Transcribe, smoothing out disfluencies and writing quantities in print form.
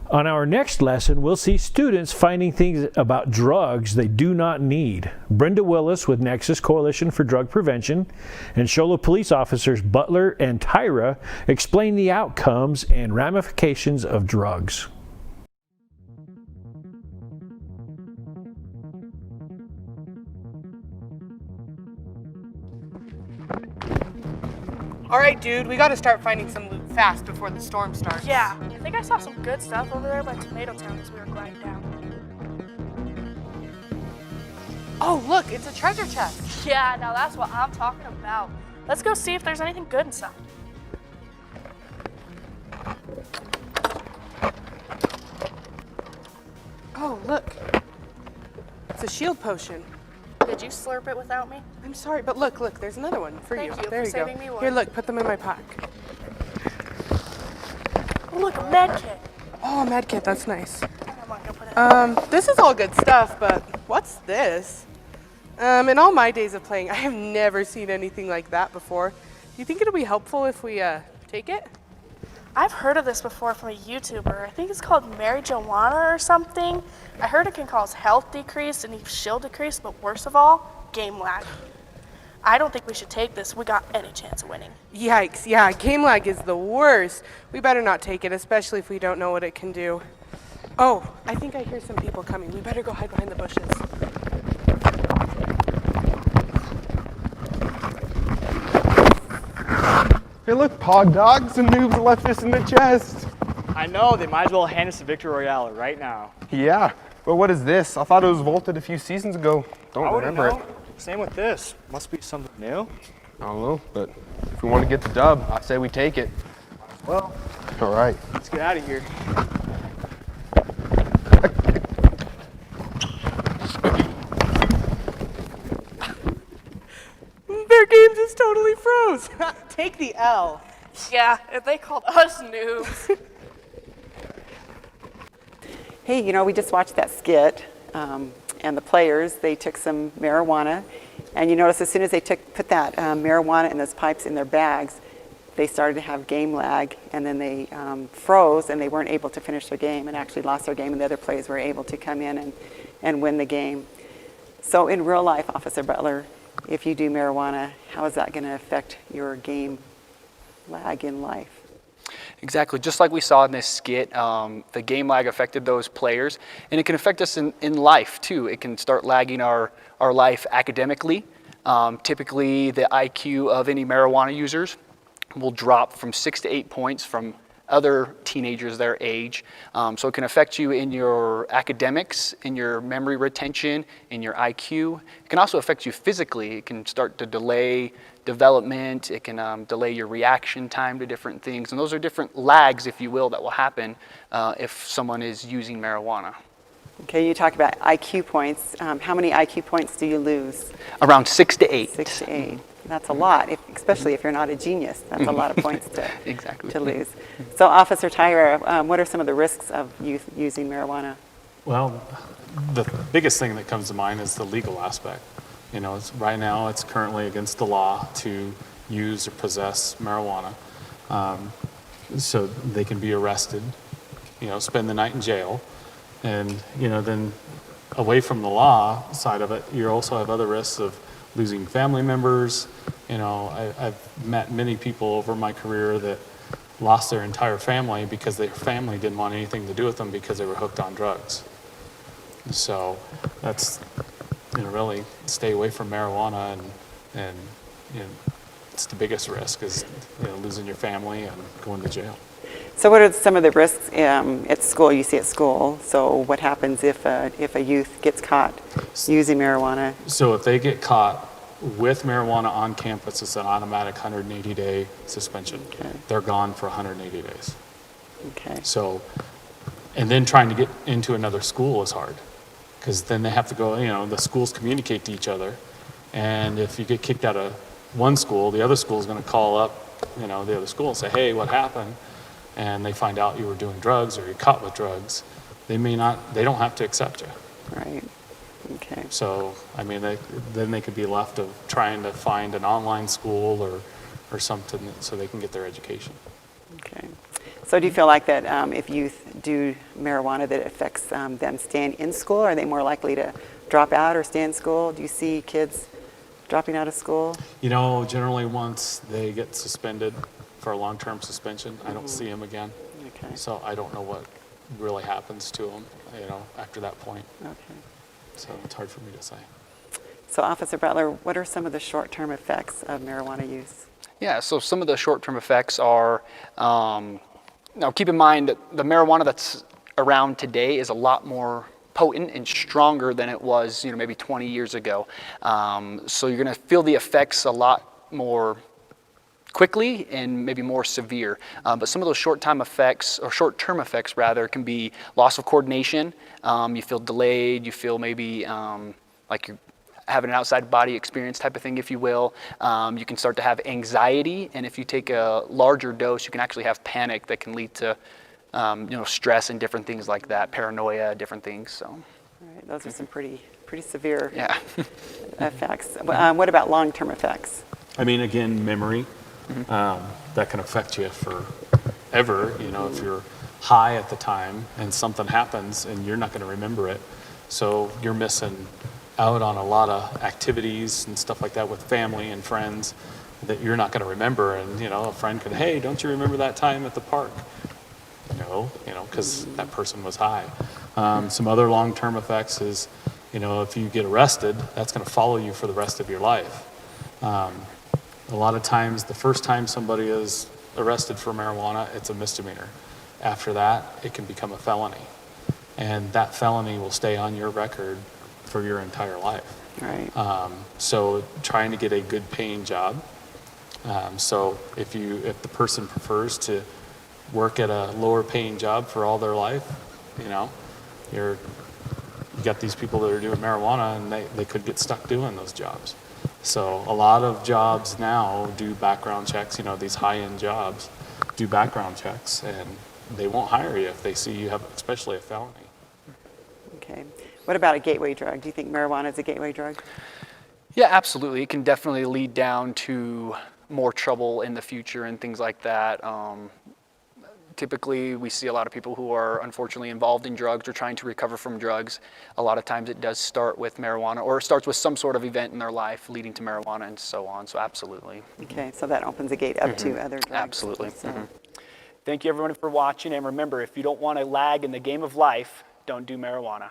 On our next lesson, we'll see students finding things about drugs they do not need. Brenda Willis with Nexus Coalition for Drug Prevention and Shola police officers Butler and Tyra explain the outcomes and ramifications of drugs. All right, dude, we gotta start finding some loot fast before the storm starts. Yeah, I think I saw some good stuff over there by Tomato Town as we were gliding down. Oh, look, it's a treasure chest. Yeah, now that's what I'm talking about. Let's go see if there's anything good inside. Oh, look. It's a shield potion. Did you slurp it without me? I'm sorry, but look, there's another one for you. Thank you There for you go. saving me one. Here, look, put them in my pack. Oh, look, a med kit. Oh, a med kit, that's nice. I'm not gonna put it This is all good stuff, but what's this? In all my days of playing, I have never seen anything like that before. Do you think it'll be helpful if we take it? I've heard of this before from a YouTuber. I think it's called Mary Joanna or something. I heard it can cause health decrease and shield decrease, but worst of all, game lag. I don't think we should take this. We got any chance of winning. Yikes, yeah, game lag is the worst. We better not take it, especially if we don't know what it can do. Oh, I think I hear some people coming. We better go hide behind the bushes. Hey look, Pog Dog, some noobs left this in the chest. I know, they might as well hand us the Victory Royale right now. Yeah, but what is this? I thought it was vaulted a few seasons ago. Don't remember it. Same with this. Must be something new. I don't know, but if we want to get the dub, I say we take it. Well, All right. let's get out of here. Their game just totally froze. Take the L. Yeah, if they called us noobs. Hey, you know, we just watched that skit, and the players, they took some marijuana, and you notice as soon as they put that marijuana and those pipes in their bags, they started to have game lag, and then they froze, and they weren't able to finish their game and actually lost their game, and the other players were able to come in and win the game. So in real life, Officer Butler, if you do marijuana, how is that going to affect your game lag in life? Exactly, just like we saw in this skit, the game lag affected those players, and it can affect us in life too. It can start lagging our life academically. Typically, the IQ of any marijuana users will drop from 6 to 8 points from other teenagers their age. So it can affect you in your academics, in your memory retention, in your IQ. It can also affect you physically. It can start to delay development. It can delay your reaction time to different things. And those are different lags, if you will, that will happen if someone is using marijuana. Okay, you talk about IQ points. How many IQ points do you lose? Around 6 to 8. 6 to 8. That's a lot, especially if you're not a genius. That's a lot of points to lose. So, Officer Tyra, what are some of the risks of using marijuana? Well, the biggest thing that comes to mind is the legal aspect. You know, right now it's currently against the law to use or possess marijuana. So they can be arrested, you know, spend the night in jail. And, you know, then away from the law side of it, you also have other risks of losing family members. You know, I've met many people over my career that lost their entire family because their family didn't want anything to do with them because they were hooked on drugs. So that's, you know, really stay away from marijuana, and you know, it's the biggest risk is, you know, losing your family and going to jail. So what are some of the risks at school, you see at school? So what happens if a youth gets caught using marijuana? So if they get caught with marijuana on campus, it's an automatic 180-day suspension. Okay. They're gone for 180 days. Okay. So, and then trying to get into another school is hard, because then they have to go, you know, the schools communicate to each other. And if you get kicked out of one school, the other school is going to call up, you know, the other school and say, hey, what happened? And they find out you were doing drugs or you're caught with drugs. They don't have to accept you. Right. Okay. So, I mean, then they could be left of trying to find an online school or something so they can get their education. Okay. So do you feel like that if youth do marijuana, that it affects them staying in school? Are they more likely to drop out or stay in school? Do you see kids dropping out of school? You know, generally once they get suspended for a long-term suspension, I don't see them again. Okay. So I don't know what really happens to them, after that point. Okay. So it's hard for me to say. So Officer Butler, what are some of the short-term effects of marijuana use? Yeah, so some of the short-term effects are, now keep in mind that the marijuana that's around today is a lot more potent and stronger than it was, maybe 20 years ago. So you're going to feel the effects a lot more quickly and maybe more severe. But some of those short-term effects rather, can be loss of coordination. You feel delayed. You feel maybe like you're having an outside body experience type of thing, if you will. You can start to have anxiety, and if you take a larger dose, you can actually have panic that can lead to stress and different things like that, paranoia, different things. So. All right, those are some pretty severe effects. What about long-term effects? I mean, again, memory, that can affect you forever. If you're high at the time and something happens and you're not going to remember it, so you're missing out on a lot of activities and stuff like that with family and friends that you're not going to remember. And, a friend could, hey, don't you remember that time at the park? No, because that person was high. Some other long-term effects is, if you get arrested, that's going to follow you for the rest of your life. A lot of times, the first time somebody is arrested for marijuana, it's a misdemeanor. After that, it can become a felony. And that felony will stay on your record for your entire life. Right. So trying to get a good paying job. So if the person prefers to work at a lower paying job for all their life, you got these people that are doing marijuana and they could get stuck doing those jobs. So a lot of jobs now do background checks, these high-end jobs do background checks, and they won't hire you if they see you have especially a felony. Okay. What about a gateway drug? Do you think marijuana is a gateway drug? Yeah, absolutely. It can definitely lead down to more trouble in the future and things like that. Typically, we see a lot of people who are unfortunately involved in drugs or trying to recover from drugs. A lot of times it does start with marijuana, or it starts with some sort of event in their life leading to marijuana and so on. So absolutely. Okay, so that opens a gate up to other drugs. Absolutely. So. Thank you everyone for watching, and remember, if you don't want to lag in the game of life, don't do marijuana.